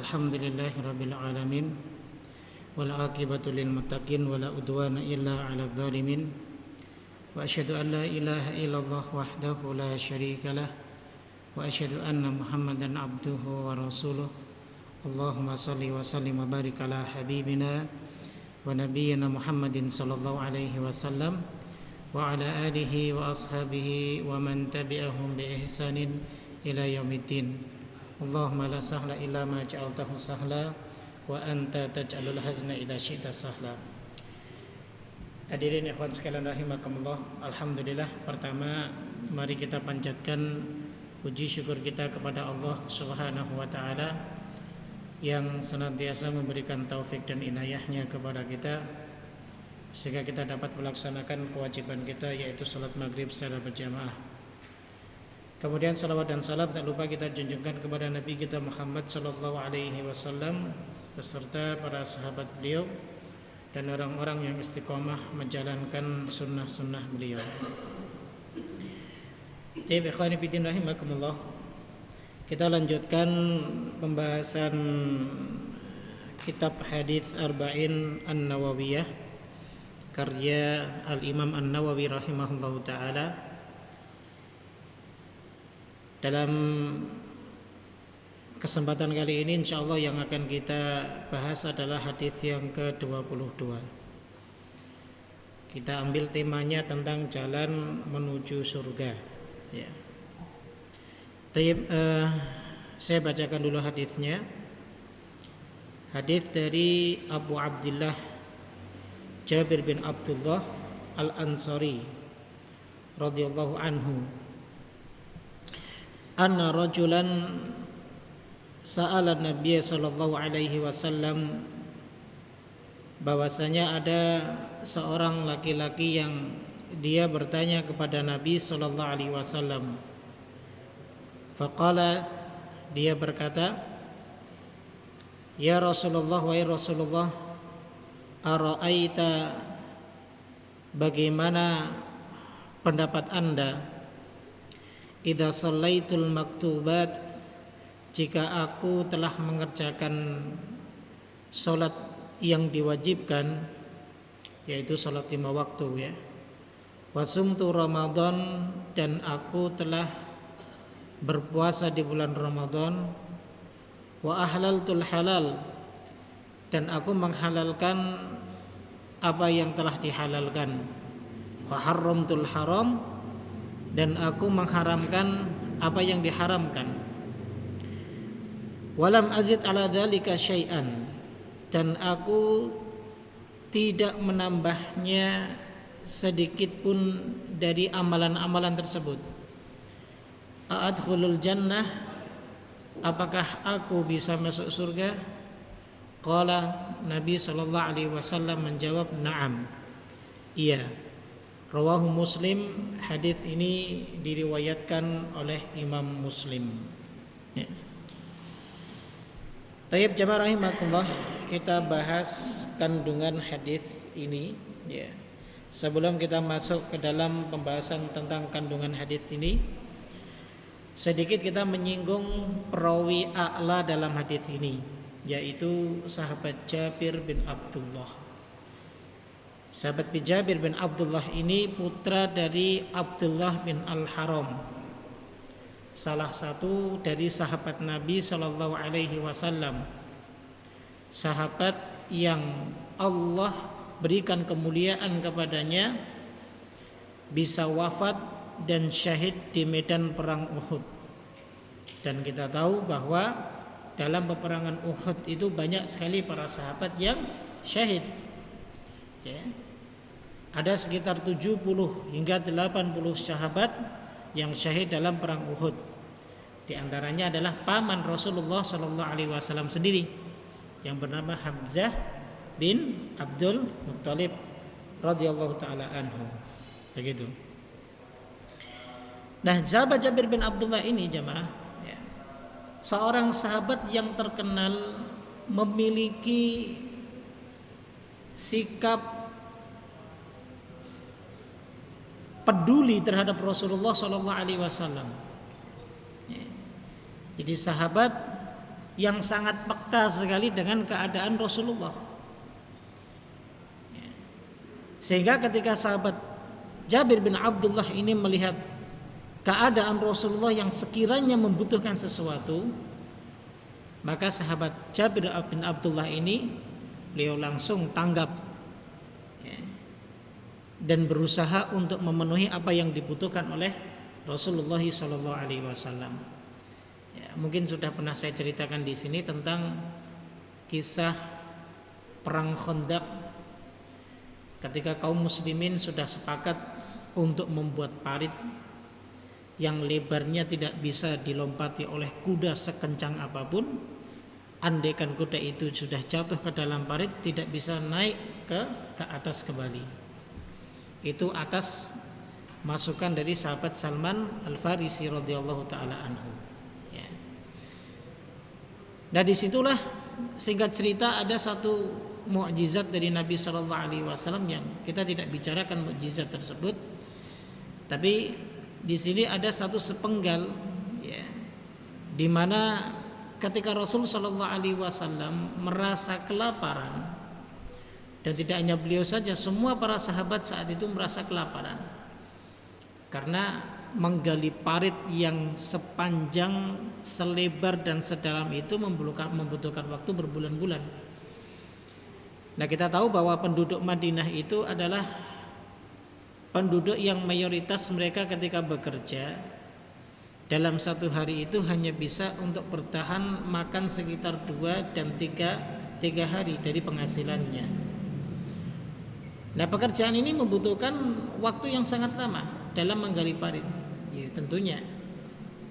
Alhamdulillahi rabbil alamin wal aqibatu lil muttaqin wala udwana illa 'alal zalimin wa asyhadu an la ilaha illallah wahdahu la syarikalah wa asyhadu anna Muhammadan abduhu wa rasuluh. Allahumma shalli wa sallim wa barik ala habibina wa nabiyyina Muhammadin sallallahu alaihi wasallam wa ala alihi wa ashabihi wa man tabi'ahum bi ihsanin ila yaumiddin. Allahumma la sahla illa ma ja'altahu sahla wa anta taj'alul hazna idza syi'ta sahla. Hadirin ikhwan sekalian rahimakumullah, alhamdulillah, pertama mari kita panjatkan puji syukur kita kepada Allah Subhanahu wa taala yang senantiasa memberikan taufik dan inayahnya kepada kita sehingga kita dapat melaksanakan kewajiban kita, yaitu salat maghrib secara berjamaah. Kemudian salawat dan salam tak lupa kita junjungkan kepada Nabi kita Muhammad sallallahu alaihi wasallam beserta para sahabat beliau dan orang-orang yang istiqomah menjalankan sunnah-sunnah beliau. Baik, ikhwani fillah rahimakumullah, kita lanjutkan pembahasan kitab hadis Arba'in An-Nawawiyah karya Al-Imam An-Nawawi rahimahullahu taala. Dalam kesempatan kali ini insyaallah yang akan kita bahas adalah hadis yang ke-22. Kita ambil temanya tentang jalan menuju surga, ya. Saya bacakan dulu hadisnya. Hadis dari Abu Abdullah Jabir bin Abdullah Al-Ansari radhiyallahu anhu, anna rajulan sa'ala Nabiya sallallahu alaihi wasallam, bahwasanya ada seorang laki-laki yang dia bertanya kepada Nabi sallallahu alaihi wasallam. Faqala, dia berkata, ya Rasulullah, wahai Rasulullah, ara'aita, bagaimana pendapat Anda, idza shallaitul maktubat, jika aku telah mengerjakan salat yang diwajibkan, yaitu salat 5 waktu, ya. Wa sumtu Ramadan, dan aku telah berpuasa di bulan Ramadan. Wa ahlaltul halal, dan aku menghalalkan apa yang telah dihalalkan. Wa harramtul haram, dan aku mengharamkan apa yang diharamkan. Walam azid ala dzalika syai'an, dan aku tidak menambahnya sedikit pun dari amalan-amalan tersebut. A'adkhulul jannah, apakah aku bisa masuk surga? Qala, Nabi sallallahu alaihi wasallam menjawab, na'am, iya. Rawahu Muslim, hadis ini diriwayatkan oleh Imam Muslim, ya. Tayyib jamaah rahimakumullah, kita bahas kandungan hadis ini, ya. Sebelum kita masuk ke dalam pembahasan tentang kandungan hadis ini, sedikit kita menyinggung perawi a'la dalam hadis ini, yaitu sahabat Jabir bin Abdullah. Sahabat Jabir bin Abdullah ini putra dari Abdullah bin Al-Haram, salah satu dari sahabat Nabi sallallahu alaihi wasallam, sahabat yang Allah berikan kemuliaan kepadanya bisa wafat dan syahid di medan perang Uhud. Dan kita tahu bahwa dalam peperangan Uhud itu banyak sekali para sahabat yang syahid, ya. Ada sekitar 70 hingga 80 sahabat yang syahid dalam perang Uhud. Di antaranya adalah paman Rasulullah sallallahu alaihi wasallam sendiri yang bernama Hamzah bin Abdul Muttalib radhiyallahu taala anhu. Begitu. Nah, sahabat Jabir bin Abdullah ini jemaah, ya, seorang sahabat yang terkenal memiliki sikap peduli terhadap Rasulullah sallallahu alaihi wasallam. Jadi sahabat yang sangat peka sekali dengan keadaan Rasulullah. Sehingga ketika sahabat Jabir bin Abdullah ini melihat keadaan Rasulullah yang sekiranya membutuhkan sesuatu, maka sahabat Jabir bin Abdullah ini beliau langsung tanggap dan berusaha untuk memenuhi apa yang dibutuhkan oleh Rasulullah SAW. Ya, mungkin sudah pernah saya ceritakan di sini tentang kisah perang Khandaq, ketika kaum muslimin sudah sepakat untuk membuat parit yang lebarnya tidak bisa dilompati oleh kuda sekencang apapun. Andaikan kuda itu sudah jatuh ke dalam parit, tidak bisa naik ke atas kembali. Itu atas masukan dari sahabat Salman Al-Farisi radhiyallahu taala anhu. Ya. Nah, disitulah singkat cerita ada satu mukjizat dari Nabi Shallallahu Alaihi Wasallam yang kita tidak bicarakan mukjizat tersebut, tapi di sini ada satu sepenggal, ya, di mana ketika Rasul Shallallahu Alaihi Wasallam merasa kelaparan, dan tidak hanya beliau saja, semua para sahabat saat itu merasa kelaparan karena menggali parit yang sepanjang, selebar dan sedalam itu membutuhkan waktu berbulan-bulan. Nah, kita tahu bahwa penduduk Madinah itu adalah penduduk yang mayoritas mereka ketika bekerja dalam satu hari itu hanya bisa untuk bertahan makan sekitar 2 dan 3 hari dari penghasilannya. Nah, pekerjaan ini membutuhkan waktu yang sangat lama dalam menggali parit. Ya, tentunya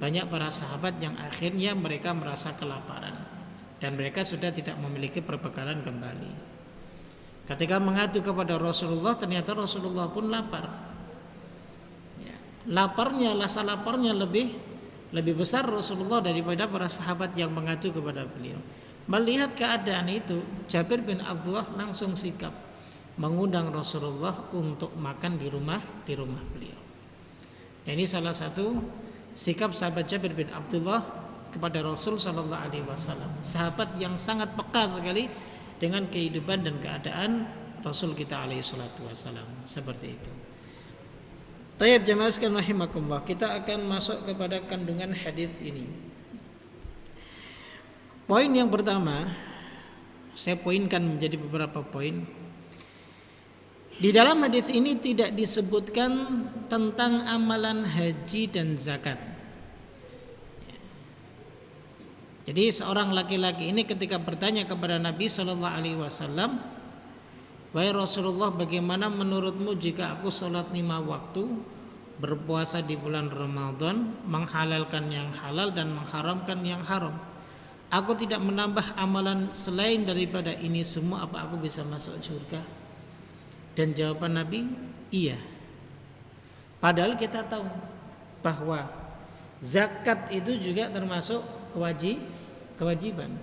banyak para sahabat yang akhirnya mereka merasa kelaparan dan mereka sudah tidak memiliki perbekalan kembali. Ketika mengadu kepada Rasulullah, ternyata Rasulullah pun lapar. Ya, rasa laparnya lebih besar Rasulullah daripada para sahabat yang mengadu kepada beliau. Melihat keadaan itu, Jabir bin Abdullah langsung sikap mengundang Rasulullah untuk makan di rumah beliau. Dan ini salah satu sikap sahabat Jabir bin Abdullah kepada Rasul Sallallahu Alaihi Wasallam, sahabat yang sangat peka sekali dengan kehidupan dan keadaan Rasul kita alaihi salatu wasallam. Seperti itu. Tayyib jamaah sekalian rahimakumullah, kita akan masuk kepada kandungan hadis ini. Poin yang pertama, saya poinkan menjadi beberapa poin. Di dalam hadis ini tidak disebutkan tentang amalan haji dan zakat. Jadi seorang laki-laki ini ketika bertanya kepada Nabi Shallallahu Alaihi Wasallam, wahai Rasulullah, bagaimana menurutmu jika aku sholat 5 waktu, berpuasa di bulan Ramadan, menghalalkan yang halal dan mengharamkan yang haram, aku tidak menambah amalan selain daripada ini semua, apa aku bisa masuk surga? Dan jawaban Nabi, iya. Padahal kita tahu bahwa zakat itu juga termasuk kewajiban.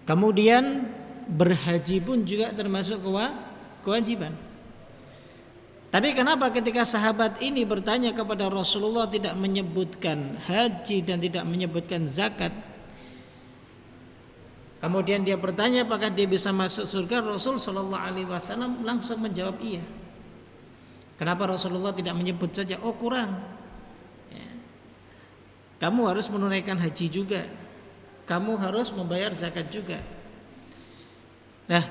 Kemudian berhaji pun juga termasuk kewajiban. Tapi kenapa ketika sahabat ini bertanya kepada Rasulullah tidak menyebutkan haji dan tidak menyebutkan zakat, kemudian dia bertanya apakah dia bisa masuk surga, Rasul Shallallahu Alaihi Wasallam langsung menjawab iya. Kenapa Rasulullah tidak menyebut saja, oh kurang, ya, kamu harus menunaikan haji juga, kamu harus membayar zakat juga. Nah,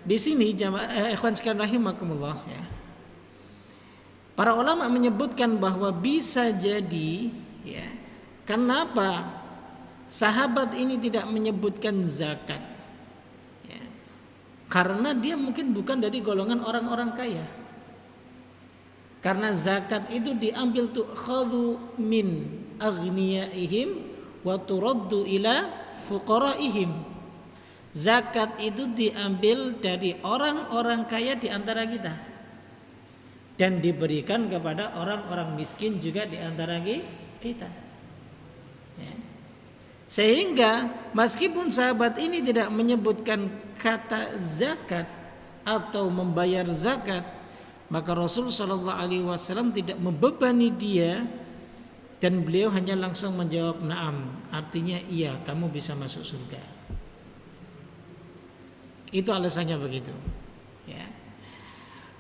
di sini ikhwan sekalian rahimakumullah, ya, para ulama menyebutkan bahwa bisa jadi, ya, kenapa sahabat ini tidak menyebutkan zakat, ya, karena dia mungkin bukan dari golongan orang-orang kaya. Karena zakat itu diambil tu'khadhu min aghniyaihim wa turaddu ila fuqaraihim. Zakat itu diambil dari orang-orang kaya di antara kita dan diberikan kepada orang-orang miskin juga di antara kita. Ya. Sehingga meskipun sahabat ini tidak menyebutkan kata zakat atau membayar zakat, maka Rasul Shallallahu Alaihi Wasallam tidak membebani dia Dan beliau hanya langsung menjawab na'am, artinya iya, kamu bisa masuk surga. Itu alasannya begitu. Ya.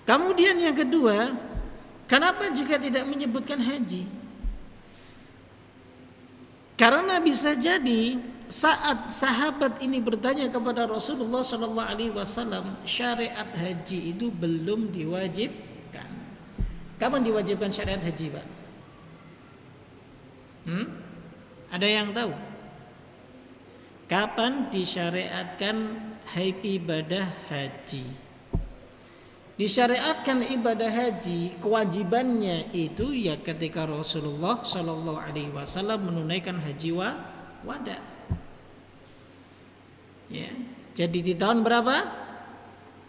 Kemudian yang kedua, kenapa juga tidak menyebutkan haji? Karena bisa jadi saat sahabat ini bertanya kepada Rasulullah sallallahu alaihi wasallam, syariat haji itu belum diwajibkan. Kapan diwajibkan syariat haji, Pak? Ada yang tahu? Kapan disyariatkan ibadah haji? Disyariatkan ibadah haji, kewajibannya itu ya ketika Rasulullah Shallallahu Alaihi Wasallam menunaikan haji wada. Ya, jadi di tahun berapa?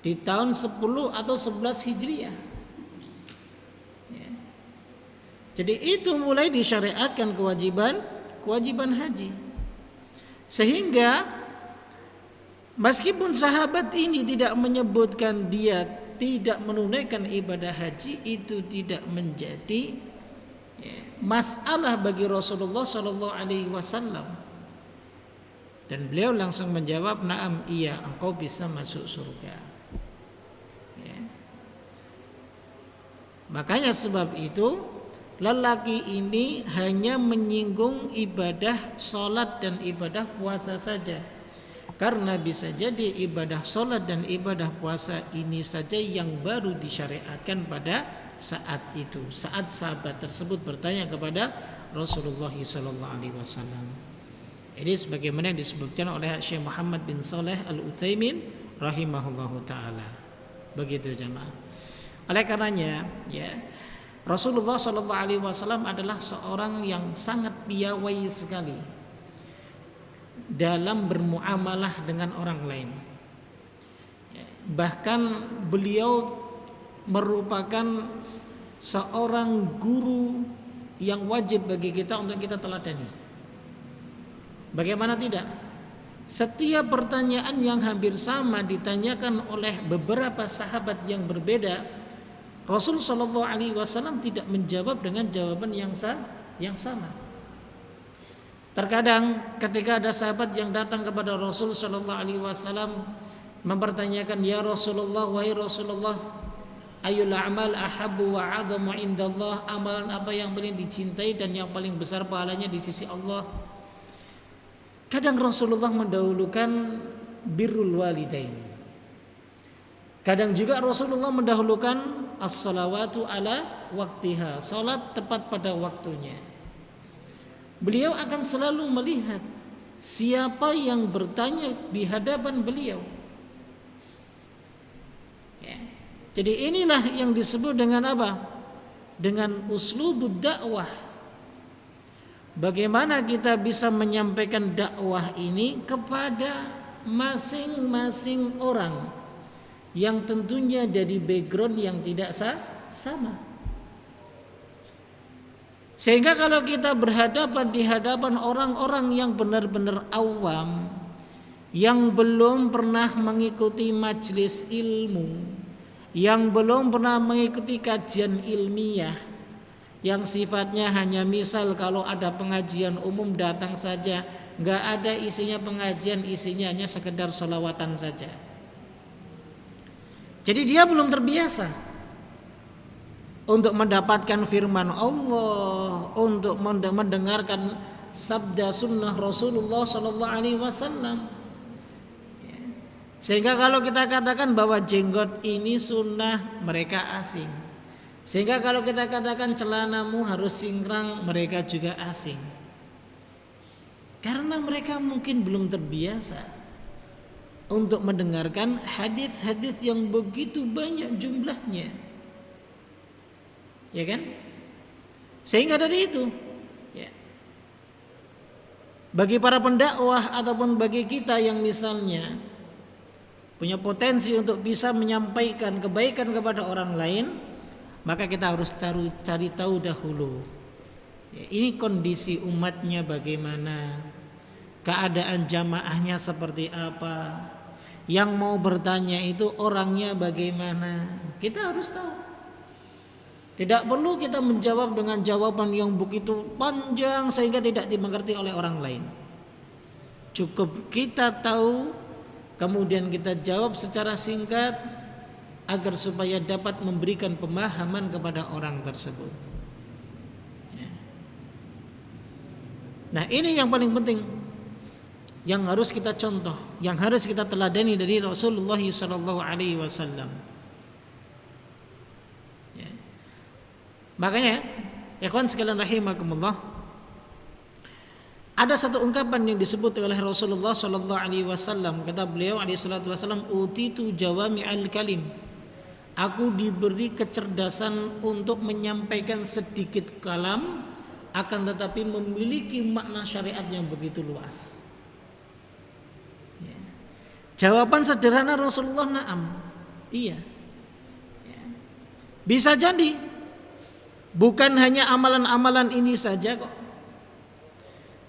Di tahun 10 atau 11 Hijriah. Ya. Jadi itu mulai disyariatkan kewajiban haji. Sehingga meskipun sahabat ini tidak menyebutkan dia tidak menunaikan ibadah haji, itu tidak menjadi masalah bagi Rasulullah Shallallahu Alaihi Wasallam. Dan beliau langsung menjawab, na'am, iya, engkau bisa masuk surga. Ya. Makanya sebab itu lelaki ini hanya menyinggung ibadah sholat dan ibadah puasa saja. Karena bisa jadi ibadah sholat dan ibadah puasa ini saja yang baru disyariatkan pada saat itu, saat sahabat tersebut bertanya kepada Rasulullah SAW. Ini sebagaimana yang disebutkan oleh Syekh Muhammad bin Shalih Al-Utsaimin rahimahullahu taala. Begitu jemaah. Oleh karenanya, ya, Rasulullah SAW adalah seorang yang sangat piawai sekali dalam bermuamalah dengan orang lain. Bahkan beliau merupakan seorang guru yang wajib bagi kita untuk kita teladani. Bagaimana tidak? Setiap pertanyaan yang hampir sama ditanyakan oleh beberapa sahabat yang berbeda, Rasul Shallallahu Alaihi Wasallam tidak menjawab dengan jawaban yang sama. Terkadang ketika ada sahabat yang datang kepada Rasul Shallallahu Alaihi Wasallam mempertanyakan, ya Rasulullah, wahai Rasulullah, ayul a'mal ahabbu wa 'adhamu indallah, amalan apa yang paling dicintai dan yang paling besar pahalanya di sisi Allah? Kadang Rasulullah mendahulukan birrul walidain. Kadang juga Rasulullah mendahulukan as-salawatu ala waktiha, salat tepat pada waktunya. Beliau akan selalu melihat siapa yang bertanya di hadapan beliau. Ya. Jadi inilah yang disebut dengan apa? Dengan uslubud dakwah. Bagaimana kita bisa menyampaikan dakwah ini kepada masing-masing orang yang tentunya dari background yang tidak sama. Sehingga kalau kita berhadapan di hadapan orang-orang yang benar-benar awam, yang belum pernah mengikuti majelis ilmu, yang belum pernah mengikuti kajian ilmiah, yang sifatnya hanya misal kalau ada pengajian umum datang saja, nggak ada isinya pengajian, isinya hanya sekedar sholawatan saja. Jadi dia belum terbiasa untuk mendapatkan firman Allah, untuk mendengarkan sabda sunnah Rasulullah Sallallahu Alaihi Wasallam. Sehingga kalau kita katakan bahwa jenggot ini sunnah, mereka asing. Sehingga kalau kita katakan celanamu harus singkrang, mereka juga asing. Karena mereka mungkin belum terbiasa untuk mendengarkan hadis-hadis yang begitu banyak jumlahnya. Ya kan? Sehingga dari itu, ya, bagi para pendakwah ataupun bagi kita yang misalnya punya potensi untuk bisa menyampaikan kebaikan kepada orang lain, maka kita harus cari tahu dahulu, ya, ini kondisi umatnya bagaimana, keadaan jamaahnya seperti apa, yang mau bertanya itu orangnya bagaimana, kita harus tahu. Tidak perlu kita menjawab dengan jawaban yang begitu panjang sehingga tidak dimengerti oleh orang lain. Cukup kita tahu, kemudian kita jawab secara singkat agar supaya dapat memberikan pemahaman kepada orang tersebut. Nah, ini yang paling penting, yang harus kita contoh, yang harus kita teladani dari Rasulullah sallallahu alaihi wasallam. Makanya, ikhwan sekalian rahimakumullah, ada satu ungkapan yang disebut oleh Rasulullah sallallahu alaihi wasallam. Kata beliau alaihi salatu wasallam, "Utitu jawami'al kalim." Aku diberi kecerdasan untuk menyampaikan sedikit kalam, akan tetapi memiliki makna syariat yang begitu luas. Jawaban sederhana Rasulullah, na'am. Iya. Bisa jadi bukan hanya amalan-amalan ini saja kok.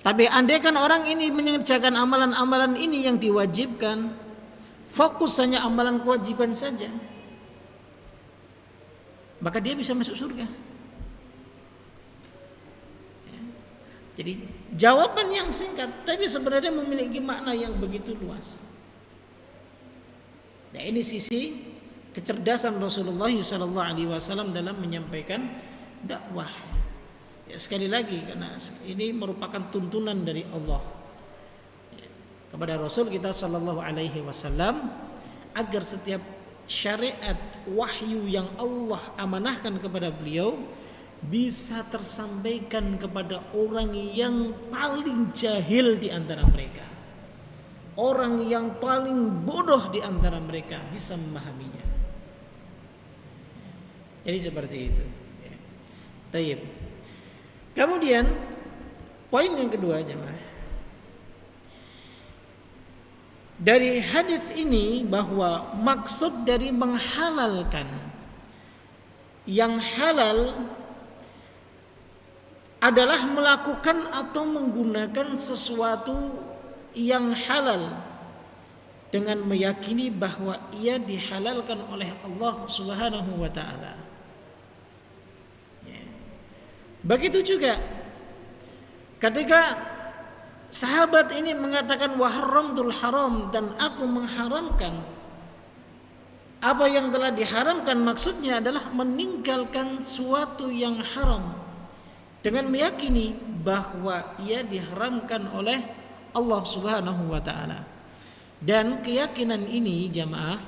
Tapi andaikan orang ini mengerjakan amalan-amalan ini yang diwajibkan, fokus hanya amalan kewajiban saja, maka dia bisa masuk surga. Jadi jawaban yang singkat tapi sebenarnya memiliki makna yang begitu luas. Nah, ini sisi kecerdasan Rasulullah SAW dalam menyampaikan dakwah. Ya, sekali lagi, karena ini merupakan tuntunan dari Allah kepada Rasul kita SAW agar setiap syariat wahyu yang Allah amanahkan kepada beliau bisa tersampaikan kepada orang yang paling jahil di antara mereka, orang yang paling bodoh di antara mereka bisa memahaminya. Jadi seperti itu. Tayyib. Kemudian poin yang kedua, jemaah, dari hadis ini bahwa maksud dari menghalalkan yang halal adalah melakukan atau menggunakan sesuatu yang halal dengan meyakini bahwa ia dihalalkan oleh Allah Subhanahu wa taala. Begitu juga ketika sahabat ini mengatakan wa haramtul haram, dan aku mengharamkan apa yang telah diharamkan, maksudnya adalah meninggalkan suatu yang haram dengan meyakini bahwa ia diharamkan oleh Allah Subhanahu wa taala. Dan keyakinan ini, jamaah,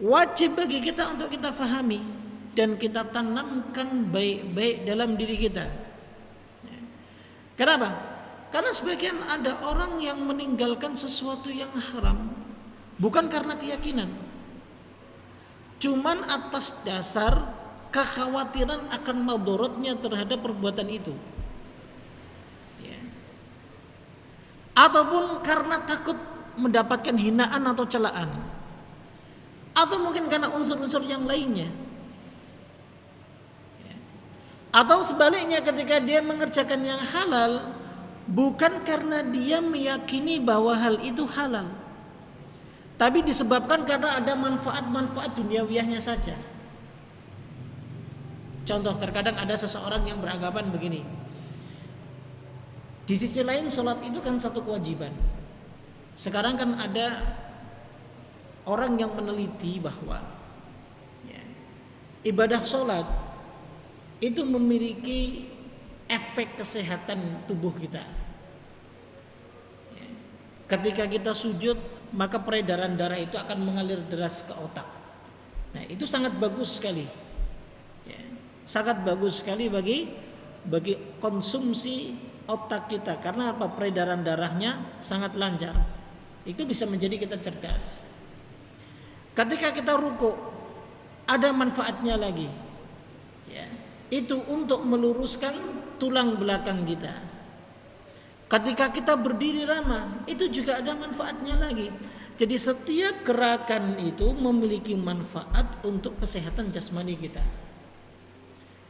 wajib bagi kita untuk kita fahami dan kita tanamkan baik-baik dalam diri kita. Kenapa? Karena sebagian ada orang yang meninggalkan sesuatu yang haram bukan karena keyakinan, cuman atas dasar kekhawatiran akan madorotnya terhadap perbuatan itu, ataupun karena takut mendapatkan hinaan atau celaan, atau mungkin karena unsur-unsur yang lainnya, atau sebaliknya ketika dia mengerjakan yang halal bukan karena dia meyakini bahwa hal itu halal, tapi disebabkan karena ada manfaat-manfaat duniawiyahnya saja. Contoh, terkadang ada seseorang yang beranggapan begini, di sisi lain sholat itu kan satu kewajiban. Sekarang kan ada orang yang meneliti bahwa ibadah sholat itu memiliki efek kesehatan tubuh kita. Ketika kita sujud, maka peredaran darah itu akan mengalir deras ke otak. Nah, itu sangat bagus sekali. Sangat bagus sekali bagi konsumsi otak kita, karena apa? Peredaran darahnya sangat lancar. Itu bisa menjadi kita cerdas. Ketika kita ruku, ada manfaatnya lagi. Itu untuk meluruskan tulang belakang kita. Ketika kita berdiri ramah, itu juga ada manfaatnya lagi. Jadi setiap gerakan itu memiliki manfaat untuk kesehatan jasmani kita.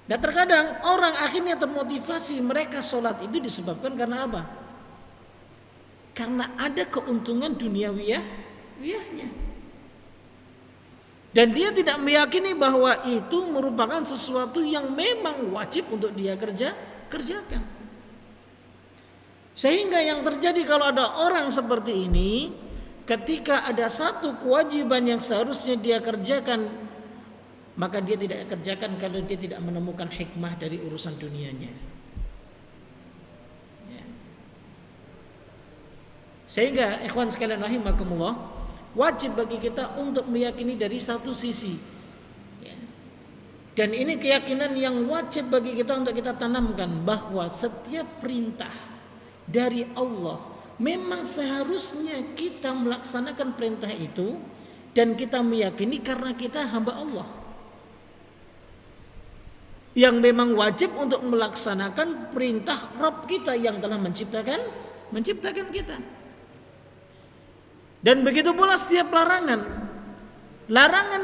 Dan terkadang orang akhirnya termotivasi, mereka sholat itu disebabkan karena apa? Karena ada keuntungan duniawiyahnya. Dan dia tidak meyakini bahwa itu merupakan sesuatu yang memang wajib untuk dia kerjakan. Sehingga yang terjadi kalau ada orang seperti ini, ketika ada satu kewajiban yang seharusnya dia kerjakan, maka dia tidak kerjakan kalau dia tidak menemukan hikmah dari urusan dunianya. Ya. Sehingga ikhwan sekalian rahimakumullah, wajib bagi kita untuk meyakini dari satu sisi. Ya. Dan ini keyakinan yang wajib bagi kita untuk kita tanamkan, bahwa setiap perintah dari Allah memang seharusnya kita melaksanakan perintah itu, dan kita meyakini karena kita hamba Allah yang memang wajib untuk melaksanakan perintah Rabb kita yang telah menciptakan kita. Dan begitu pula setiap larangan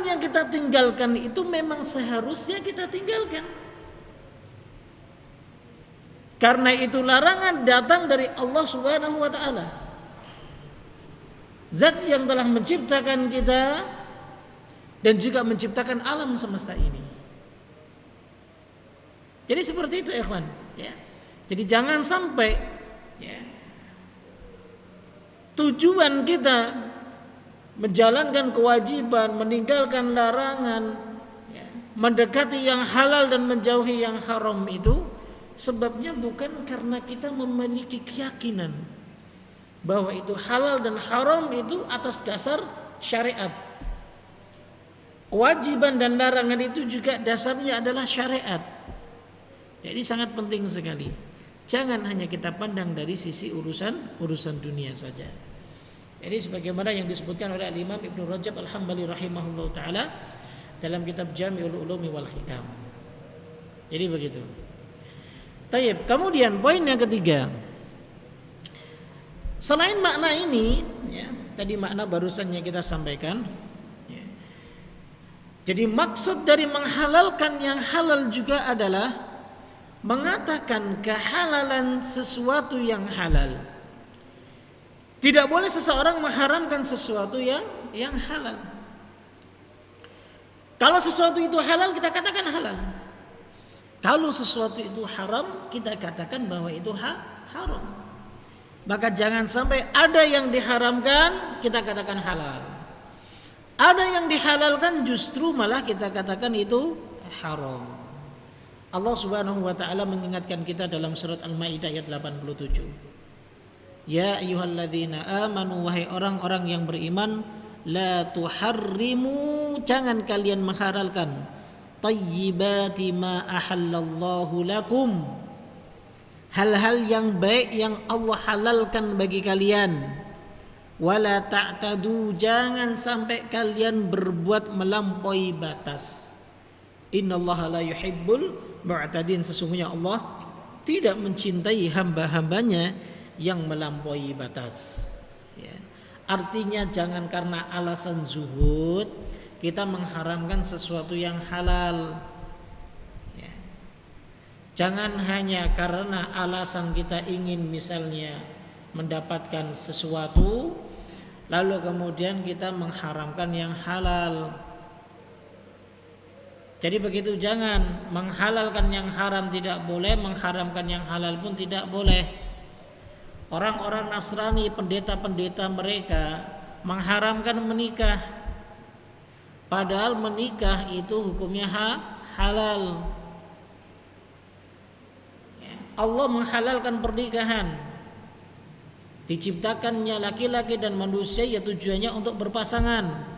yang kita tinggalkan itu memang seharusnya kita tinggalkan. Karena itu larangan datang dari Allah Subhanahu wa taala. Zat yang telah menciptakan kita dan juga menciptakan alam semesta ini. Jadi seperti itu ikhwan, ya. Jadi jangan sampai, ya, tujuan kita menjalankan kewajiban, meninggalkan larangan, ya, mendekati yang halal dan menjauhi yang haram itu sebabnya bukan karena kita memiliki keyakinan bahwa itu halal dan haram itu atas dasar syariat. Kewajiban dan larangan itu juga dasarnya adalah syariat. Jadi sangat penting sekali. Jangan hanya kita pandang dari sisi urusan dunia saja. Jadi sebagaimana yang disebutkan oleh Imam Ibnu Rajab Al-Hambali rahimahullah taala dalam kitab Jami'ul Ulumi wal Hikam. Jadi begitu. Tayyib, kemudian poin yang ketiga. Selain makna ini, ya, tadi makna barusan yang kita sampaikan, ya. Jadi maksud dari menghalalkan yang halal juga adalah mengatakan kehalalan sesuatu yang halal. Tidak boleh seseorang mengharamkan sesuatu yang halal. Kalau sesuatu itu halal, kita katakan halal. Kalau sesuatu itu haram, kita katakan bahwa itu haram. Maka jangan sampai ada yang diharamkan kita katakan halal. Ada yang dihalalkan justru malah kita katakan itu haram. Allah Subhanahu wa taala mengingatkan kita dalam surat Al-Maidah ayat 87. Ya ayyuhalladzina amanu, wahai orang-orang yang beriman, la tuharrimu, jangan kalian menghalalkan thayyibati ma ahallallahu lakum, hal-hal yang baik yang Allah halalkan bagi kalian. Wala ta'tadu, jangan sampai kalian berbuat melampaui batas. Innallaha la yuhibbul mu'tadin, sesungguhnya Allah tidak mencintai hamba-hambanya yang melampaui batas, ya. Artinya jangan karena alasan zuhud kita mengharamkan sesuatu yang halal, ya. Jangan hanya karena alasan kita ingin misalnya mendapatkan sesuatu lalu kemudian kita mengharamkan yang halal. Jadi begitu, jangan menghalalkan yang haram tidak boleh, mengharamkan yang halal pun tidak boleh. Orang-orang Nasrani, pendeta-pendeta mereka mengharamkan menikah, padahal menikah itu hukumnya halal. Allah menghalalkan pernikahan, diciptakannya laki-laki dan manusia ya tujuannya untuk berpasangan.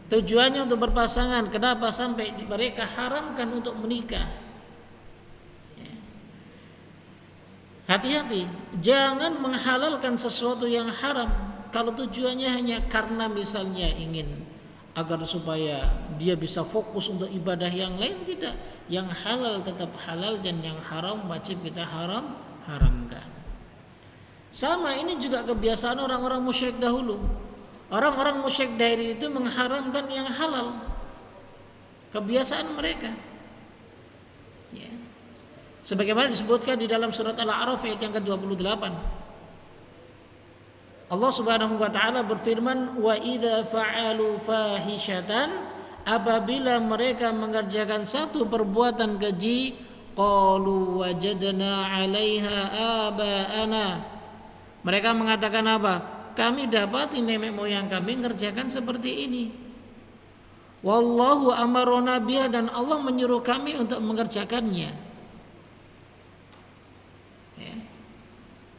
Tujuannya untuk berpasangan. Kenapa sampai mereka haramkan untuk menikah? Hati-hati, jangan menghalalkan sesuatu yang haram kalau tujuannya hanya karena misalnya ingin agar supaya dia bisa fokus untuk ibadah yang lain. Tidak, yang halal tetap halal dan yang haram wajib kita haramkan. Sama ini juga kebiasaan orang-orang musyrik dahulu. Orang-orang musyrik dahulu itu mengharamkan yang halal, kebiasaan mereka, ya. Sebagaimana disebutkan di dalam surat Al-A'raf ayat yang ke-28. Allah Subhanahu wa taala berfirman, "Wa idza fa'alu fahishatan", apabila mereka mengerjakan satu perbuatan keji, qalu wajadna 'alaiha aba'ana. Mereka mengatakan apa? Kami dapati nenek moyang kami mengerjakan seperti ini. Wallahu amarona biha, dan Allah menyuruh kami untuk mengerjakannya. Ya.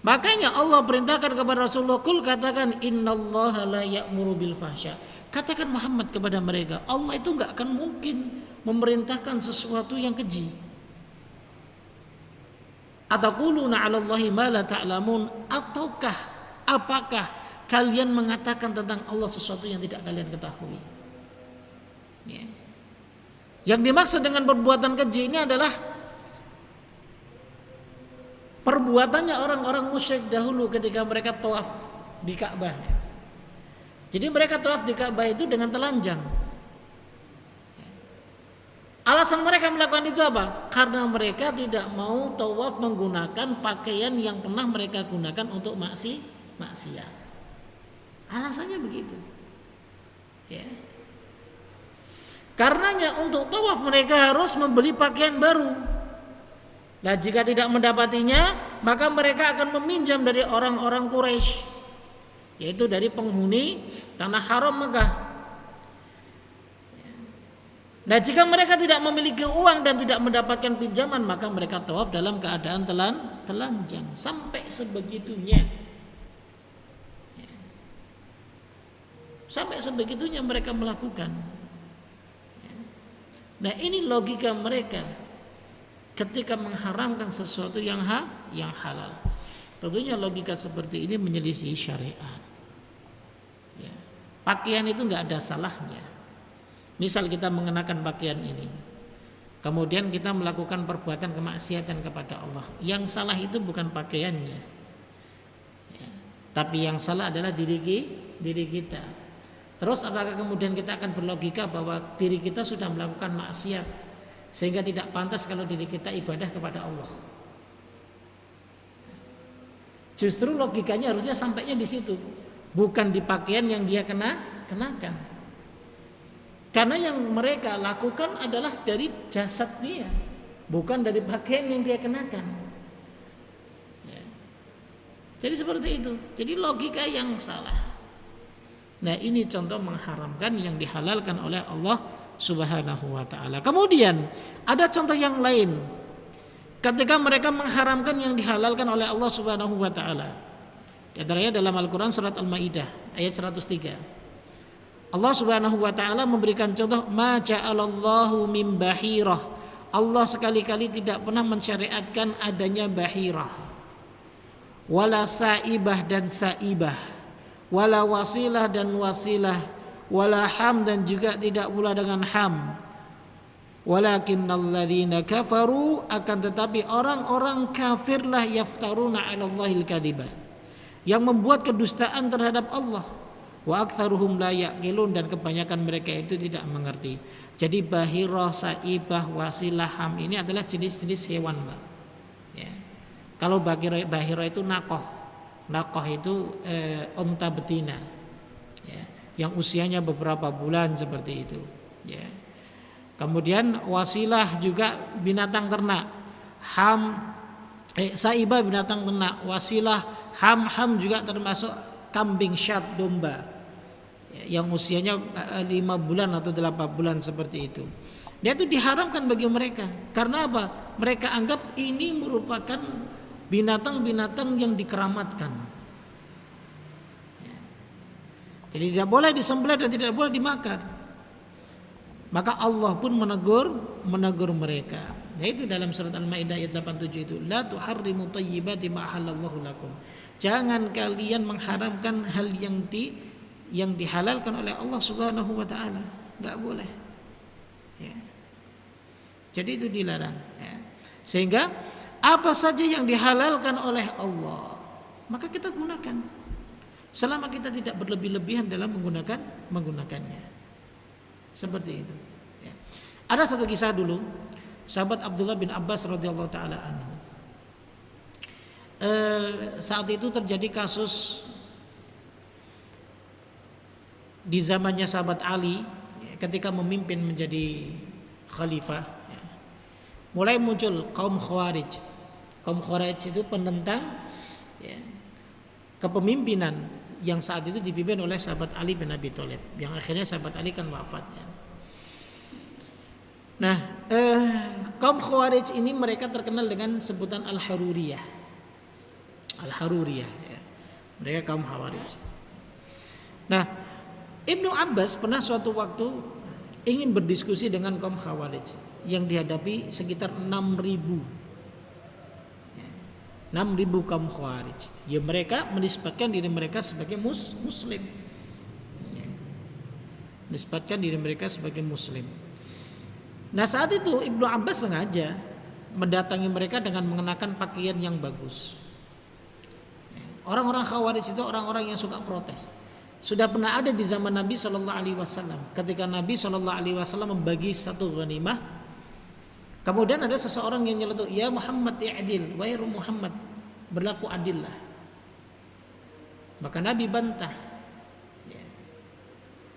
Makanya Allah perintahkan kepada Rasulullah, kul, katakan, innallaha la ya'muru bil fahsya. Katakan Muhammad kepada mereka, Allah itu enggak akan mungkin memerintahkan sesuatu yang keji. Ataquluna 'alallahi ma la ta'lamun, ataukah apakah kalian mengatakan tentang Allah sesuatu yang tidak kalian ketahui? Ya. Yang dimaksud dengan perbuatan keji ini adalah perbuatannya orang-orang musyrik dahulu ketika mereka tawaf di Ka'bah. Jadi mereka tawaf di Ka'bah itu dengan telanjang. Alasan mereka melakukan itu apa? Karena mereka tidak mau tawaf menggunakan pakaian yang pernah mereka gunakan untuk maksiat. Alasannya begitu. Ya. Karenanya untuk tawaf mereka harus membeli pakaian baru. Nah, jika tidak mendapatinya, maka mereka akan meminjam dari orang-orang Quraisy, yaitu dari penghuni tanah haram Mekah. Nah, jika mereka tidak memiliki uang dan tidak mendapatkan pinjaman, maka mereka tawaf dalam keadaan telanjang sampai sebegitunya. Sampai sebegitunya mereka melakukan. Nah, ini logika mereka ketika mengharamkan sesuatu yang halal. Tentunya logika seperti ini menyelisih syariat. Ya. Pakaian itu nggak ada salahnya. Misal kita mengenakan pakaian ini, kemudian kita melakukan perbuatan kemaksiatan kepada Allah. Yang salah itu bukan pakaiannya, ya, tapi yang salah adalah diri kita. Terus apakah kemudian kita akan berlogika bahwa diri kita sudah melakukan maksiat sehingga tidak pantas kalau diri kita ibadah kepada Allah? Justru logikanya harusnya sampainya di situ, bukan di pakaian yang dia kenakan. Karena yang mereka lakukan adalah dari jasad dia, bukan dari pakaian yang dia kenakan. Ya. Jadi seperti itu. Jadi logika yang salah. Nah, ini contoh mengharamkan yang dihalalkan oleh Allah Subhanahu wa taala. Kemudian ada contoh yang lain. Ketika mereka mengharamkan yang dihalalkan oleh Allah Subhanahu wa taala. Di antaranya dalam Al-Qur'an surat Al-Maidah ayat 103. Allah Subhanahu wa taala memberikan contoh, ma ja'alallahu min bahirah. Allah sekali-kali tidak pernah mensyariatkan adanya bahirah. Wala saibah dan saibah. Wala wasilah dan wasilah, wala ham dan juga tidak pula dengan ham. Walakinnalladzina kafaru, akan tetapi orang-orang kafirlah yaftaruna 'alallahil kadziba, yang membuat kedustaan terhadap Allah. Wa aktsaruhum la yaqilun, dan kebanyakan mereka itu tidak mengerti. Jadi bahirah, saibah, wasilah, ham ini adalah jenis-jenis hewan, Mbak. Ya. Kalau bahirah itu nakoh. Nakoh itu unta betina, ya, yang usianya beberapa bulan seperti itu. Ya. Kemudian wasilah juga binatang ternak, saibah binatang ternak, wasilah, ham juga termasuk kambing, syat, domba, ya, yang usianya 5 bulan atau 8 bulan seperti itu. Dia itu diharamkan bagi mereka. Karena apa? Mereka anggap ini merupakan binatang-binatang yang dikeramatkan. Jadi tidak boleh disembelih dan tidak boleh dimakan. Maka Allah pun menegur mereka. Yaitu dalam surat Al-Maidah ayat 87 itu, la tuharrimu thayyibati ma halallahu lakum. Jangan kalian mengharamkan hal yang dihalalkan oleh Allah Subhanahu wa taala. Enggak boleh. Ya. Jadi itu dilarang, ya. Sehingga apa saja yang dihalalkan oleh Allah, maka kita gunakan, selama kita tidak berlebih-lebihan dalam menggunakannya. Seperti itu. Ya. Ada satu kisah dulu, sahabat Abdullah bin Abbas radhiyallahu taala anhu. Saat itu terjadi kasus di zamannya sahabat Ali ketika memimpin menjadi khalifah, mulai muncul kaum Khawarij. Kaum Khawarij itu penentang kepemimpinan yang saat itu dipimpin oleh sahabat Ali bin Abi Thalib, yang akhirnya sahabat Ali kan wafat. Nah, kaum Khawarij ini mereka terkenal dengan sebutan Al-Haruriyah. Al-Haruriyah, mereka kaum Khawarij. Nah, Ibnu Abbas pernah suatu waktu ingin berdiskusi dengan kaum Khawarij yang dihadapi sekitar 6.000 kaum Khawarij. Ya, mereka menisbatkan diri mereka sebagai muslim. Menisbatkan diri mereka sebagai muslim. Nah, saat itu Ibnu Abbas sengaja mendatangi mereka dengan mengenakan pakaian yang bagus. Orang-orang Khawarij itu orang-orang yang suka protes. Sudah pernah ada di zaman Nabi SAW. Ketika Nabi SAW membagi satu ghanimah, kemudian ada seseorang yang nyeletuk, "Ya Muhammad i'dil, wahai Muhammad, berlaku adillah." Maka Nabi bantah,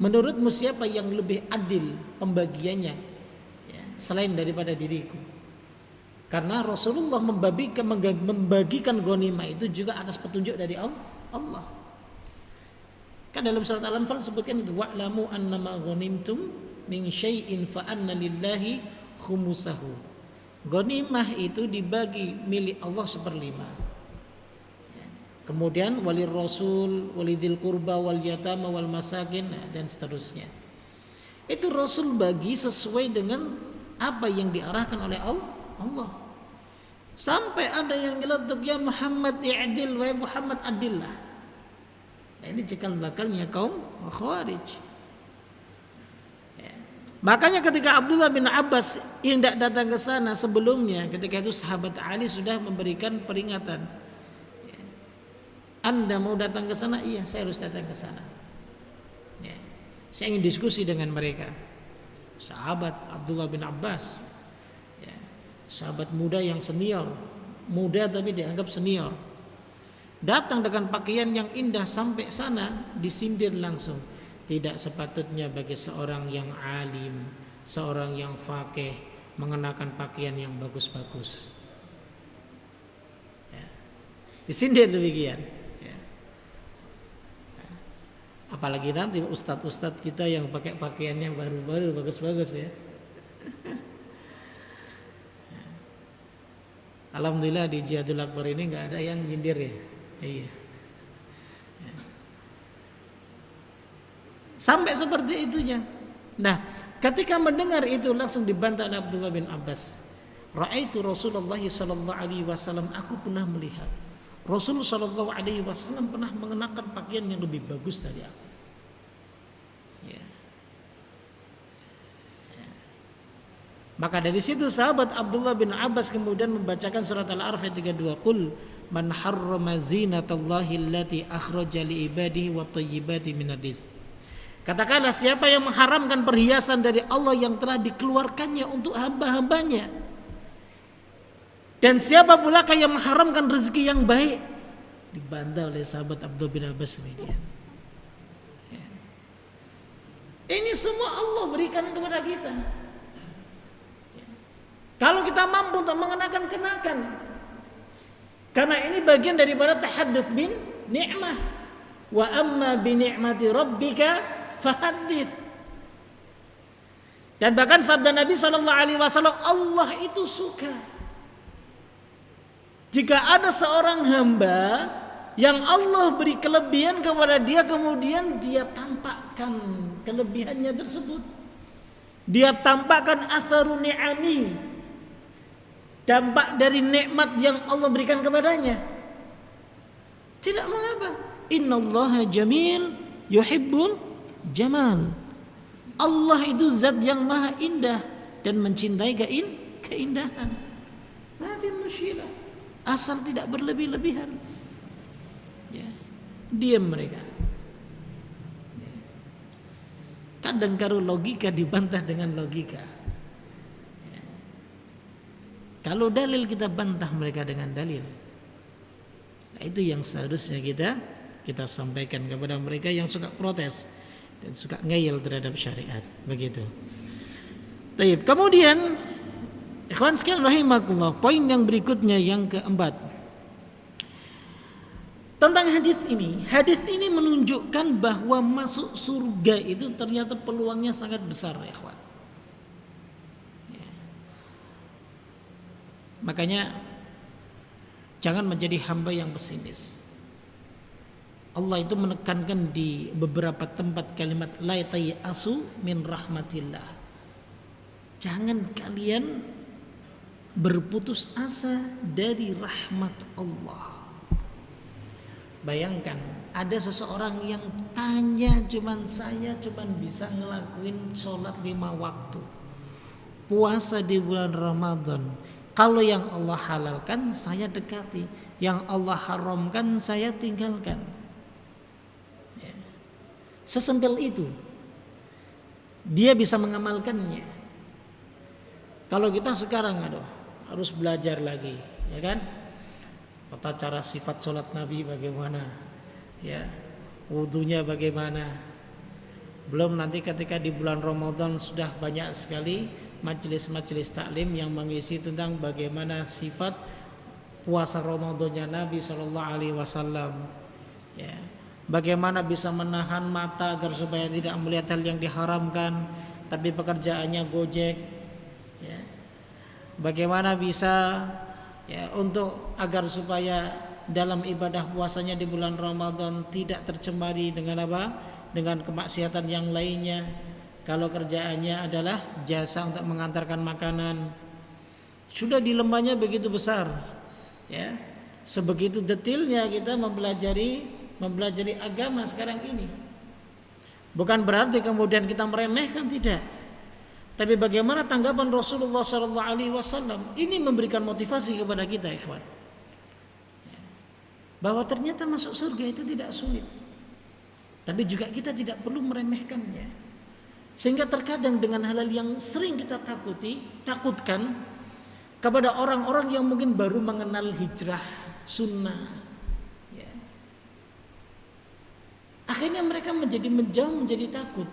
menurutmu siapa yang lebih adil pembagiannya selain daripada diriku? Karena Rasulullah membagikan ghanimah itu juga atas petunjuk dari Allah. Kan dalam surat Al-Anfal sebutkan itu, wa'lamu annama ghanimtum min syai'in fa anna lillahi khumusahu. Ghanimah itu dibagi milik Allah 1/5. Kemudian walir rasul, walidil qurba, wal yatama, wal masakin, dan seterusnya. Itu Rasul bagi sesuai dengan apa yang diarahkan oleh Allah. Sampai ada yang nyeletuk, "Ya Muhammad i'dil, wahai Muhammad adillah." Nah, ini cikal bakalnya kaum Khawarij. Makanya ketika Abdullah bin Abbas hendak datang ke sana, sebelumnya ketika itu sahabat Ali sudah memberikan peringatan. Anda mau datang ke sana? Iya, saya harus datang ke sana. Saya ingin diskusi dengan mereka. Sahabat Abdullah bin Abbas, sahabat muda yang senior, muda tapi dianggap senior, datang dengan pakaian yang indah sampai sana disindir langsung. Tidak sepatutnya bagi seorang yang alim, seorang yang faqih mengenakan pakaian yang bagus-bagus. Disindir demikian. Apalagi nanti ustadz-ustadz kita yang pakai pakaian yang baru-baru bagus-bagus ya. Alhamdulillah di Jihadul Akbar ini nggak ada yang nyindir ya. Iya. Sampai seperti itunya. Nah, ketika mendengar itu langsung dibantah oleh Abdullah bin Abbas. Ra'aitu Rasulullah sallallahu alaihi wasallam, aku pernah melihat Rasulullah sallallahu alaihi wasallam pernah mengenakan pakaian yang lebih bagus dari aku. Ya. Maka dari situ sahabat Abdullah bin Abbas kemudian membacakan surat Al-A'raf ayat 32, "Qul man harrama zinatallahi allati akhraja li ibadihi wat thayyibati minar rizq." Katakanlah, siapa yang mengharamkan perhiasan dari Allah yang telah dikeluarkannya untuk hamba-hambanya, dan siapa pula yang mengharamkan rezeki yang baik. Dibantah oleh sahabat Abdullah bin Abbas demikian. Ini semua Allah berikan kepada kita. Kalau kita mampu untuk mengenakan, kenakan. Karena ini bagian daripada tahadduts bin ni'mah. Wa amma bi ni'mati rabbika fahaddits. Dan bahkan sabda Nabi sallallahu alaihi wasallam, Allah itu suka jika ada seorang hamba yang Allah beri kelebihan kepada dia, kemudian dia tampakkan kelebihannya tersebut. Dia tampakkan atharu ni'ami, dampak dari nikmat yang Allah berikan kepadanya. Tidak mengapa. Innallaha jamil yuhibbul jamal. Allah itu zat yang maha indah dan mencintai keindahan. Ma fi musyilah. Asal tidak berlebih-lebihan. Ya. Diam mereka. Ya. Kadang kalau logika dibantah dengan logika. Ya. Kalau dalil kita bantah mereka dengan dalil. Nah, itu yang seharusnya kita sampaikan kepada mereka yang suka protes. dan suka ngeyel terhadap syariat, begitu. Taib. Kemudian ikhwan sekalian rahimakumullah, poin yang berikutnya yang keempat tentang hadis ini. Hadis ini menunjukkan bahwa masuk surga itu ternyata peluangnya sangat besar, ya ikhwan. Ya. Makanya jangan menjadi hamba yang pesimis. Allah itu menekankan di beberapa tempat kalimat la tayasu min rahmatillah. Jangan kalian berputus asa dari rahmat Allah. Bayangkan ada seseorang yang tanya, saya cuman bisa ngelakuin sholat 5 waktu, puasa di bulan Ramadan. Kalau yang Allah halalkan saya dekati, yang Allah haramkan saya tinggalkan. Ya. Sesimpel itu dia bisa mengamalkannya. Kalau kita sekarang harus belajar lagi, ya kan? Tata cara sifat sholat Nabi bagaimana, ya, wudunya bagaimana. Belum nanti ketika di bulan Ramadan sudah banyak sekali majelis-majelis taklim yang mengisi tentang bagaimana sifat puasa Ramadannya Nabi Shallallahu Alaihi Wasallam. Ya, bagaimana bisa menahan mata agar supaya tidak melihat hal yang diharamkan, tapi pekerjaannya gojek. Ya. Bagaimana bisa untuk agar supaya dalam ibadah puasanya di bulan Ramadan tidak tercemari dengan apa? Dengan kemaksiatan yang lainnya. Kalau kerjaannya adalah jasa untuk mengantarkan makanan, sudah dilembahnya begitu besar, ya. Sebegitu detailnya kita mempelajari agama sekarang ini. Bukan berarti kemudian kita meremehkan, tidak. Tapi bagaimana tanggapan Rasulullah SAW ini memberikan motivasi kepada kita, ikhwan, bahwa ternyata masuk surga itu tidak sulit. Tapi juga kita tidak perlu meremehkannya. Sehingga terkadang dengan hal-hal yang sering kita takutkan kepada orang-orang yang mungkin baru mengenal hijrah sunnah, ya. Akhirnya mereka menjadi menjauh, menjadi takut.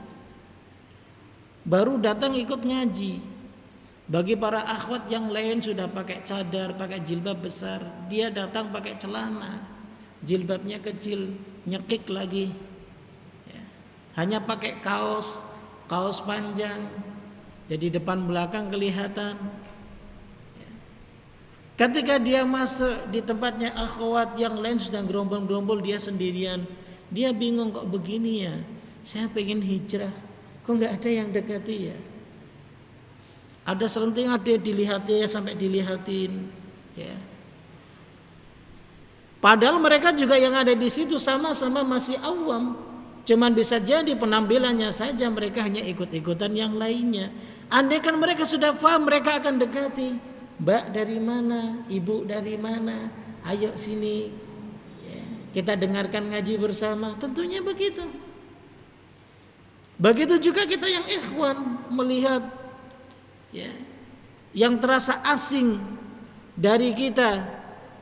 Baru datang ikut ngaji. Bagi para akhwat yang lain sudah pakai cadar, pakai jilbab besar, dia datang pakai celana, jilbabnya kecil, nyekik lagi, ya. Hanya pakai kaos panjang, jadi depan belakang kelihatan, ya. Ketika dia masuk di tempatnya akhwat yang lain sudah gerombol-gerombol, dia sendirian, dia bingung, kok begini ya, saya pengen hijrah, kok nggak ada yang dekati ya. Ada selenting, ada dilihatin sampai dilihatin, ya. Padahal mereka juga yang ada di situ sama-sama masih awam, cuman bisa jadi penampilannya saja mereka hanya ikut-ikutan yang lainnya. Andai kan mereka sudah paham, mereka akan dekati. Mbak dari mana? Ibu dari mana? Ayo sini, ya, kita dengarkan ngaji bersama. Tentunya begitu. Begitu juga kita yang ikhwan melihat, ya, yang terasa asing dari kita,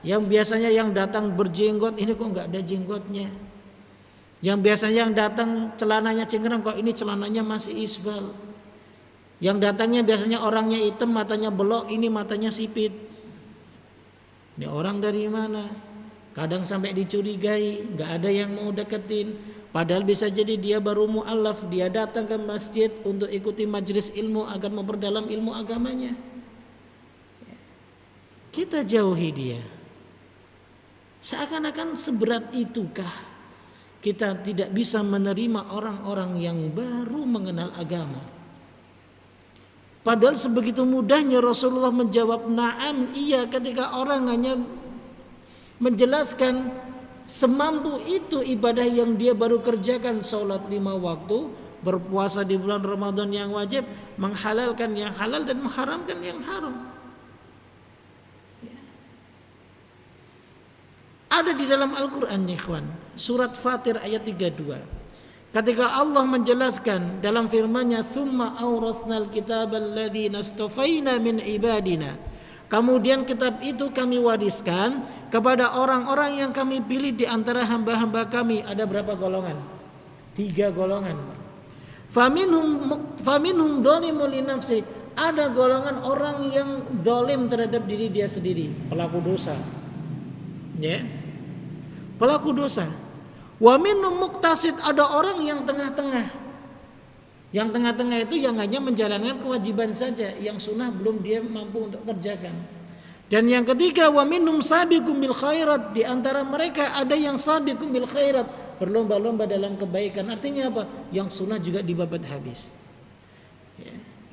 yang biasanya yang datang berjenggot, ini kok nggak ada jenggotnya. Yang biasanya yang datang celananya cingkrang, kok ini celananya masih isbal. Yang datangnya biasanya orangnya hitam, matanya belok, ini matanya sipit. Ini orang dari mana? Kadang sampai dicurigai, nggak ada yang mau deketin. Padahal bisa jadi dia baru mu'alaf, dia datang ke masjid untuk ikuti majelis ilmu agar memperdalam ilmu agamanya. Kita jauhi dia. Seakan-akan seberat itukah kita tidak bisa menerima orang-orang yang baru mengenal agama. Padahal sebegitu mudahnya Rasulullah menjawab na'am, iya, ketika orang hanya menjelaskan semampu itu ibadah yang dia baru kerjakan, sholat 5 waktu, berpuasa di bulan Ramadan yang wajib, menghalalkan yang halal dan mengharamkan yang haram. Ada di dalam Al-Quran, ikhwan, surat Fatir ayat 32. Ketika Allah menjelaskan dalam firman-Nya, "Tsumma awrasnal kitabal ladzina astafaina min ibadina." Kemudian kitab itu kami wariskan kepada orang-orang yang kami pilih di antara hamba-hamba kami. Ada berapa golongan? 3 golongan. Faminhum dzalimun li nafsi. Ada golongan orang yang zalim terhadap diri dia sendiri, pelaku dosa. Ya. Pelaku dosa. Wa minhum muqtasid, ada orang yang tengah-tengah. Yang tengah-tengah itu yang hanya menjalankan kewajiban saja, yang sunnah belum dia mampu untuk kerjakan. Dan yang ketiga, wa minhum sabiqum bil khairat, di antara mereka ada yang sabiqum bil khairat, berlomba-lomba dalam kebaikan. Artinya apa? Yang sunnah juga dibabat habis. Ya.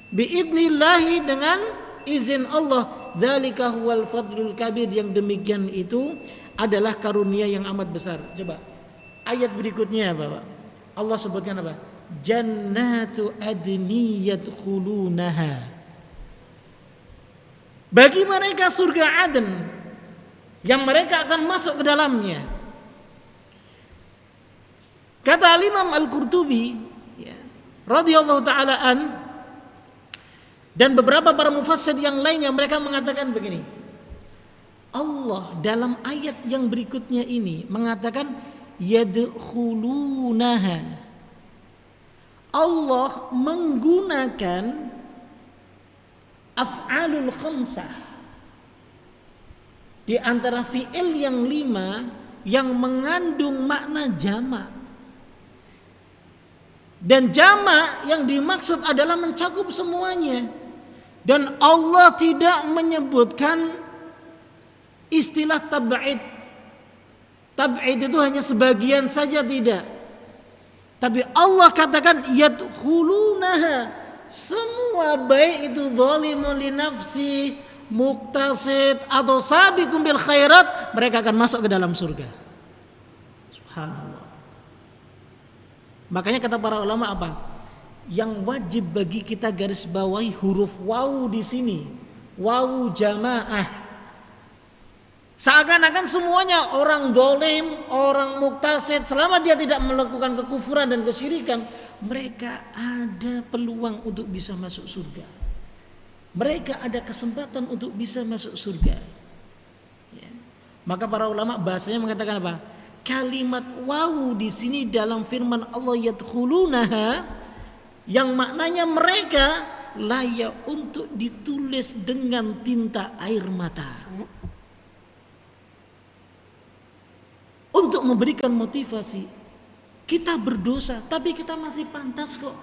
Biidnillahi, dengan izin Allah. Dzalika huwal fadlul kabir, yang demikian itu adalah karunia yang amat besar. Coba ayat berikutnya Bapak. Allah sebutkan apa? Jannatu adni yadkhulunaha. Bagi mereka surga Aden yang mereka akan masuk ke dalamnya. Kata Imam Al-Qurtubi ya, radhiyallahu taala an, dan beberapa para mufassir yang lainnya, mereka mengatakan begini. Allah dalam ayat yang berikutnya ini mengatakan yadkhulunaha. Allah menggunakan af'alul khamsah di antara fi'il yang 5 yang mengandung makna jamak. Dan jamak yang dimaksud adalah mencakup semuanya. Dan Allah tidak menyebutkan istilah tab'id. Tab'id itu hanya sebagian saja, tidak. Tapi Allah katakan yadkhulunaha. Semua, baik itu zalimun li nafsi, muqtasid atau sabiqum bil khairat, mereka akan masuk ke dalam surga. Subhanallah. Makanya kata para ulama apa? Yang wajib bagi kita garis bawahi huruf wawu di sini. Wawu jamaah. Seakan-akan semuanya orang zalim, orang muqtasid, selama dia tidak melakukan kekufuran dan kesyirikan, mereka ada peluang untuk bisa masuk surga. Mereka ada kesempatan untuk bisa masuk surga. Ya. Maka para ulama bahasanya mengatakan apa? Kalimat wawu di sini dalam firman Allah yadkhulunaha, yang maknanya mereka layak untuk ditulis dengan tinta air mata. Untuk memberikan motivasi. Kita berdosa, tapi kita masih pantas kok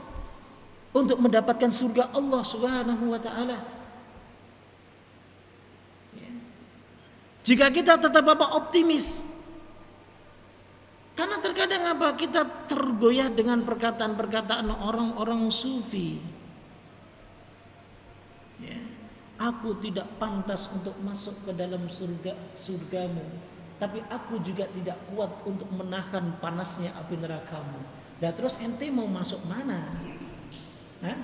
untuk mendapatkan surga Allah Subhanahu wa taala. Ya. Jika kita tetap optimis. Karena terkadang kita tergoyah dengan perkataan-perkataan orang-orang sufi. Ya. Aku tidak pantas untuk masuk ke dalam surgamu. Tapi aku juga tidak kuat untuk menahan panasnya api nerakamu. Dan terus ente mau masuk mana? Hah?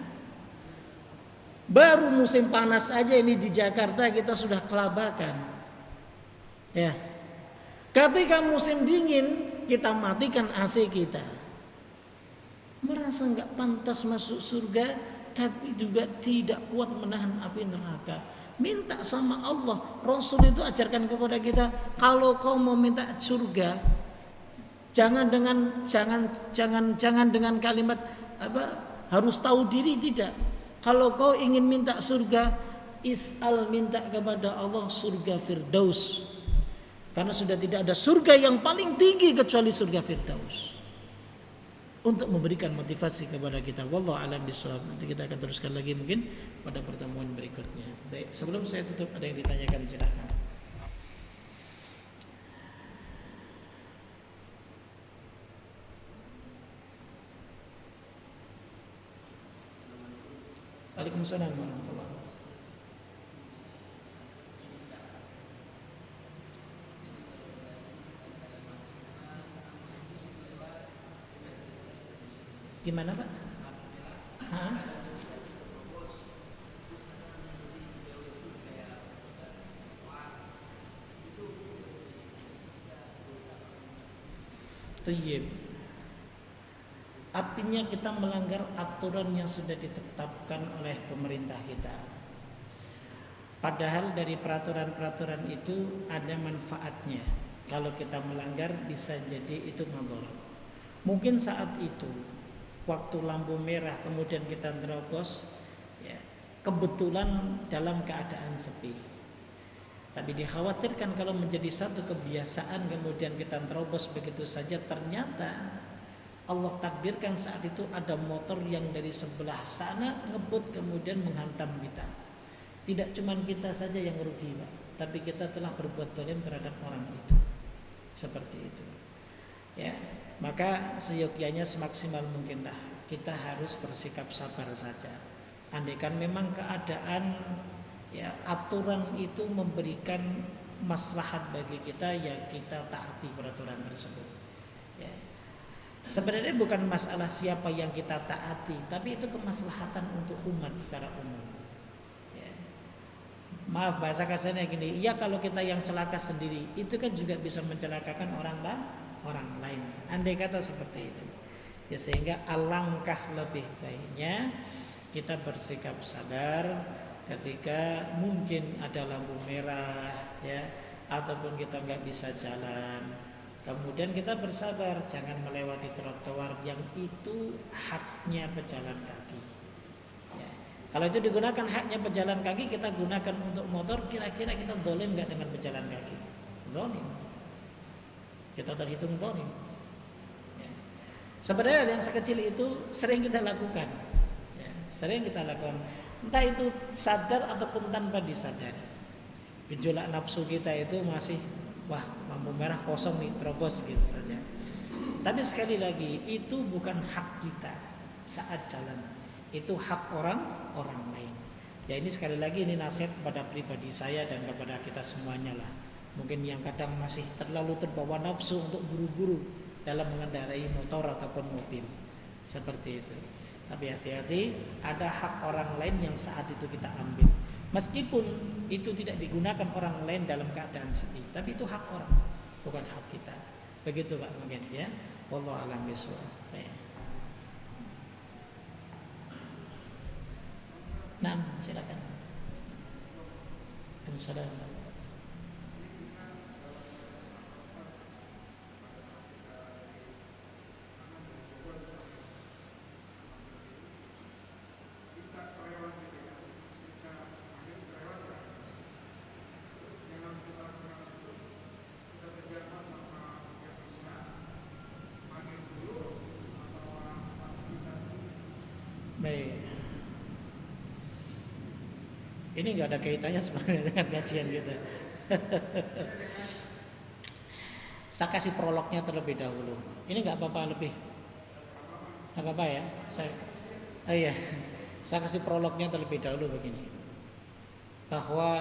Baru musim panas aja ini di Jakarta kita sudah kelabakan. Ya. Ketika musim dingin kita matikan AC kita. Merasa nggak pantas masuk surga, tapi juga tidak kuat menahan api neraka. Minta sama Allah. Rasul itu ajarkan kepada kita, kalau kau mau minta surga, jangan dengan kalimat harus tahu diri, tidak. Kalau kau ingin minta surga, minta kepada Allah surga Firdaus. Karena sudah tidak ada surga yang paling tinggi kecuali surga Firdaus. Untuk memberikan motivasi kepada kita. Wallahu a'lam bishawab. Nanti kita akan teruskan lagi mungkin pada pertemuan berikutnya. Baik, sebelum saya tutup ada yang ditanyakan, silakan. Waalaikumsalam warahmatullahi wabarakatuh. Gimana Pak? Hah? Tayyib. Artinya kita melanggar aturan yang sudah ditetapkan oleh pemerintah kita. Padahal dari peraturan-peraturan itu ada manfaatnya. Kalau kita melanggar bisa jadi itu madharat. Mungkin saat itu waktu lampu merah kemudian kita terobos, ya, kebetulan dalam keadaan sepi. Tapi dikhawatirkan kalau menjadi satu kebiasaan kemudian kita terobos begitu saja, ternyata Allah takdirkan saat itu ada motor yang dari sebelah sana ngebut kemudian menghantam kita. Tidak cuma kita saja yang rugi, Pak, tapi kita telah berbuat zalim terhadap orang itu. Seperti itu. Ya, maka seyogyanya semaksimal mungkinlah kita harus bersikap sabar saja. Andaikan memang keadaan, ya, aturan itu memberikan maslahat bagi kita, ya kita taati peraturan tersebut. Ya. Sebenarnya bukan masalah siapa yang kita taati, tapi itu kemaslahatan untuk umat secara umum. Ya. Maaf bahasa kasarnya gini, ya kalau kita yang celaka sendiri, itu kan juga bisa mencelakakan orang lain. Andai kata seperti itu. Ya, sehingga alangkah lebih baiknya kita bersikap sabar ketika mungkin ada lampu merah, ya, ataupun kita nggak bisa jalan. Kemudian kita bersabar, jangan melewati trotoar yang itu haknya pejalan kaki. Ya. Kalau itu digunakan haknya pejalan kaki, kita gunakan untuk motor, kira-kira kita zalim nggak dengan pejalan kaki? Zalim. Kita terhitung zalim. Ya. Sebenarnya yang sekecil itu sering kita lakukan, ya, sering kita lakukan, entah itu sadar ataupun tanpa disadari. Gejolak nafsu kita itu masih, wah, lampu merah kosong nih, terobos gitu saja. Tapi sekali lagi, itu bukan hak kita saat jalan, itu hak orang lain. Ya, ini sekali lagi ini nasihat kepada pribadi saya dan kepada kita semuanya lah. Mungkin yang kadang masih terlalu terbawa nafsu untuk buru-buru dalam mengendarai motor ataupun mobil, seperti itu. Tapi hati-hati, ada hak orang lain yang saat itu kita ambil. Meskipun itu tidak digunakan orang lain dalam keadaan sepi, tapi itu hak orang, bukan hak kita. Begitu Pak mungkin, ya. Wallahu a'lam bishawab. Nah, silakan. Assalamualaikum. Baik. Ini nggak ada kaitannya sebenarnya dengan kajian kita. Saya kasih prolognya terlebih dahulu. Ini nggak apa-apa lebih, nggak apa-apa ya. Iya, saya kasih prolognya terlebih dahulu begini. Bahwa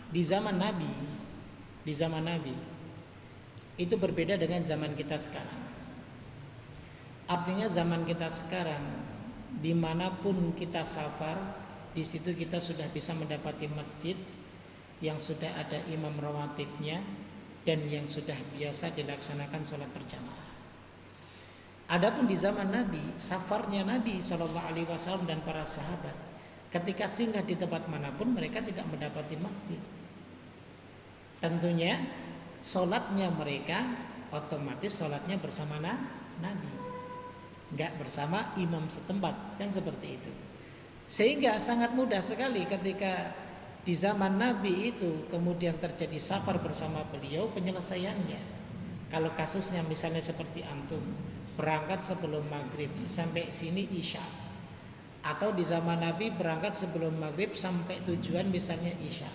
di zaman Nabi itu berbeda dengan zaman kita sekarang. Artinya zaman kita sekarang, dimanapun kita safar, di situ kita sudah bisa mendapati masjid yang sudah ada imam rawatibnya dan yang sudah biasa dilaksanakan sholat berjamaah. Adapun di zaman Nabi, safarnya Nabi SAW dan para sahabat, ketika singgah di tempat manapun mereka tidak mendapati masjid. Tentunya sholatnya mereka otomatis sholatnya bersama Nabi, nggak bersama imam setempat, kan seperti itu. Sehingga sangat mudah sekali ketika di zaman Nabi itu kemudian terjadi safar bersama beliau, penyelesaiannya. Kalau kasusnya misalnya seperti antum berangkat sebelum maghrib sampai sini isya, atau di zaman Nabi berangkat sebelum maghrib sampai tujuan misalnya isya,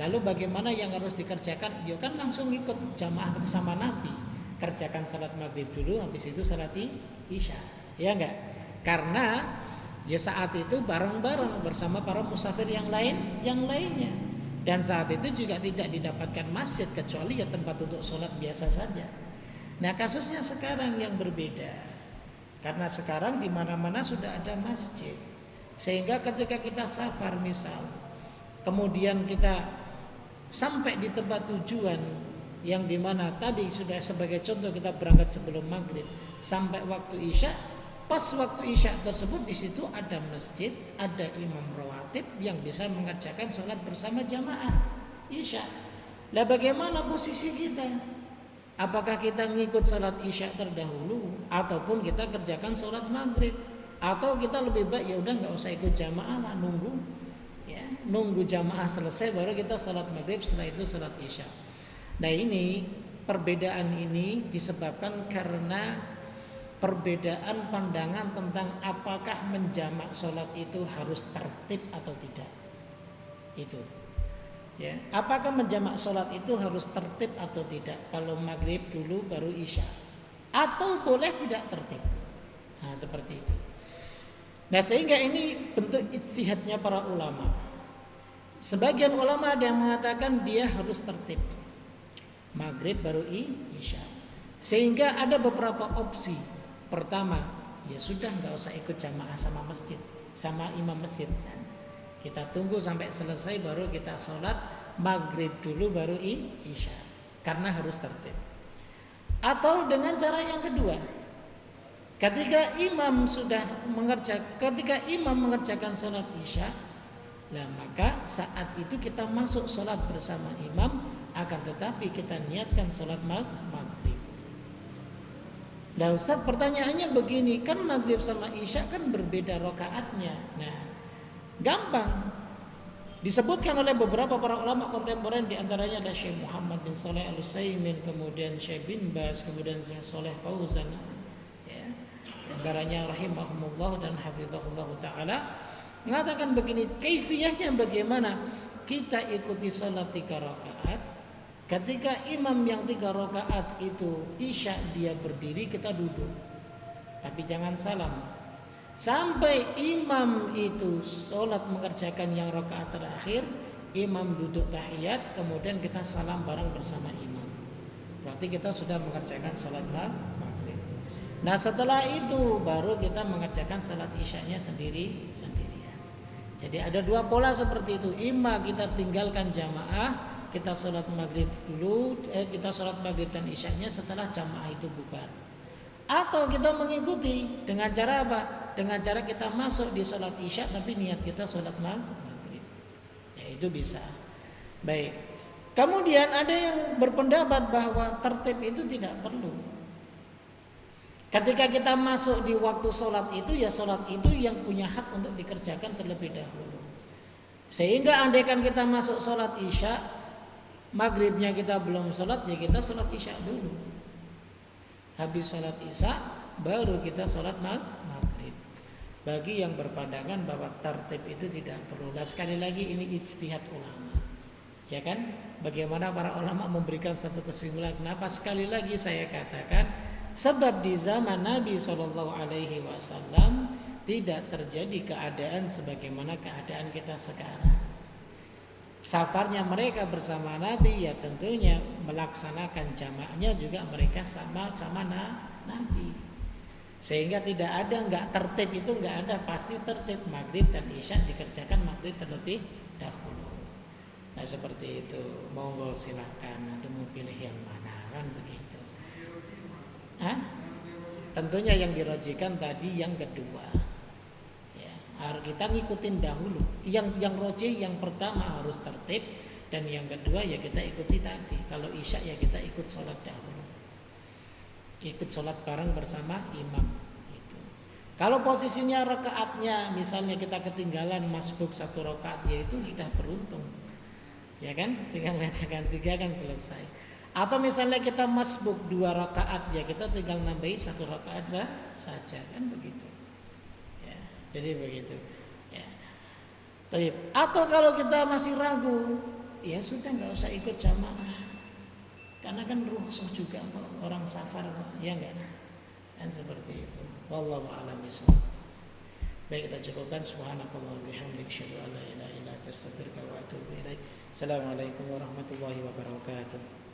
lalu bagaimana yang harus dikerjakan? Ya kan langsung ikut jamaah bersama Nabi, kerjakan salat maghrib dulu, habis itu salat isya, ya enggak? Karena ya saat itu bareng-bareng bersama para musafir yang lainnya, dan saat itu juga tidak didapatkan masjid kecuali ya tempat untuk sholat biasa saja. Nah kasusnya sekarang yang berbeda, karena sekarang di mana-mana sudah ada masjid, sehingga ketika kita safar misal, kemudian kita sampai di tempat tujuan yang dimana tadi sudah sebagai contoh kita berangkat sebelum maghrib sampai waktu isya. Pas waktu isya tersebut di situ ada masjid, ada imam rawatib yang bisa mengerjakan sholat bersama jamaah isya. Lah bagaimana posisi kita? Apakah kita ngikut salat isya terdahulu ataupun kita kerjakan salat maghrib, atau kita lebih baik ya udah nggak usah ikut jamaah lah, nunggu jamaah selesai baru kita salat maghrib, setelah itu salat isya. Nah, ini perbedaan ini disebabkan karena perbedaan pandangan tentang apakah menjamak salat itu harus tertib atau tidak. Itu. Ya, apakah menjamak sholat itu harus tertib atau tidak? Kalau maghrib dulu baru isya, atau boleh tidak tertib? Nah, seperti itu. Nah, sehingga ini bentuk ijtihadnya para ulama. Sebagian ulama ada yang mengatakan dia harus tertib, maghrib baru isya. Sehingga ada beberapa opsi. Pertama, ya sudah nggak usah ikut jamaah sama imam masjid. Kita tunggu sampai selesai baru kita sholat maghrib dulu baru isya, karena harus tertib. Atau dengan cara yang kedua, ketika imam mengerjakan sholat isya, nah maka saat itu kita masuk sholat bersama imam, akan tetapi kita niatkan sholat maghrib. Nah Ustaz, pertanyaannya begini, kan maghrib sama isya kan berbeda rakaatnya. Nah, gampang disebutkan oleh beberapa para ulama kontemporer, di antaranya ada Syekh Muhammad bin Shalih Al-Utsaimin, kemudian Syekh bin Baz, kemudian Syekh Shalih Fauzan, ya, di antaranya rahimahumullah dan hafizahullah taala, mengatakan begini, kaifiyahnya bagaimana kita ikuti salat 3 rakaat. Ketika imam yang 3 rakaat itu isya dia berdiri, kita duduk, tapi jangan salam sampai imam itu sholat mengerjakan yang rakaat terakhir. Imam duduk tahiyat, kemudian kita salam bareng bersama imam. Berarti kita sudah mengerjakan sholat maghrib. Nah setelah itu baru kita mengerjakan sholat isyanya sendirian. Jadi ada 2 pola seperti itu. Ima kita tinggalkan jamaah, kita sholat maghrib dulu, kita sholat maghrib dan isyanya setelah jamaah itu bubar. Atau kita mengikuti dengan cara apa? Dengan cara kita masuk di sholat isya tapi niat kita sholat maghrib. Ya itu bisa. Baik. Kemudian ada yang berpendapat bahwa tertib itu tidak perlu. Ketika kita masuk di waktu sholat itu, ya sholat itu yang punya hak untuk dikerjakan terlebih dahulu. Sehingga andaikan kita masuk sholat isya, maghribnya kita belum sholat, ya kita sholat isya dulu. Habis sholat isya baru kita sholat maghrib. Bagi yang berpandangan bahwa tertib itu tidak perlu. Nah, sekali lagi ini ijtihad ulama, ya kan? Bagaimana para ulama memberikan satu kesimpulan. Kenapa sekali lagi saya katakan, sebab di zaman Nabi SAW tidak terjadi keadaan sebagaimana keadaan kita sekarang. Safarnya mereka bersama Nabi ya tentunya melaksanakan jamaknya juga mereka sama Nabi. Sehingga tidak ada nggak tertib, itu nggak ada, pasti tertib. Maghrib dan isya dikerjakan maghrib terlebih dahulu. Nah seperti itu, monggo silakan, atau mau pilih yang mana, kan begitu. Tentunya yang dirojikan tadi yang kedua. Ya, harus kita ngikutin dahulu. Yang rojih yang pertama harus tertib, dan yang kedua ya kita ikuti tadi. Kalau isya ya kita ikut sholat dahulu. Ikut sholat bareng bersama imam itu. Kalau posisinya rakaatnya misalnya kita ketinggalan masbuk 1 rakaat, ya itu sudah beruntung, ya kan, tinggal mengerjakan 3 kan selesai. Atau misalnya kita masbuk 2 rakaat, ya kita tinggal nambahi 1 rakaat saja, kan begitu ya, jadi begitu ya. Atau kalau kita masih ragu, ya sudah nggak usah ikut jamaah, karena kan rukhsah juga kok, orang safar kok, ya enggak? Dan seperti itu. Wallahu a'lam bishawab. Baik, kita cukupkan. Subhanakallah wa bihamdika, asyhadu an la ilaha illa anta, astaghfiruka wa atubu ilaik. Assalamualaikum warahmatullahi wabarakatuh.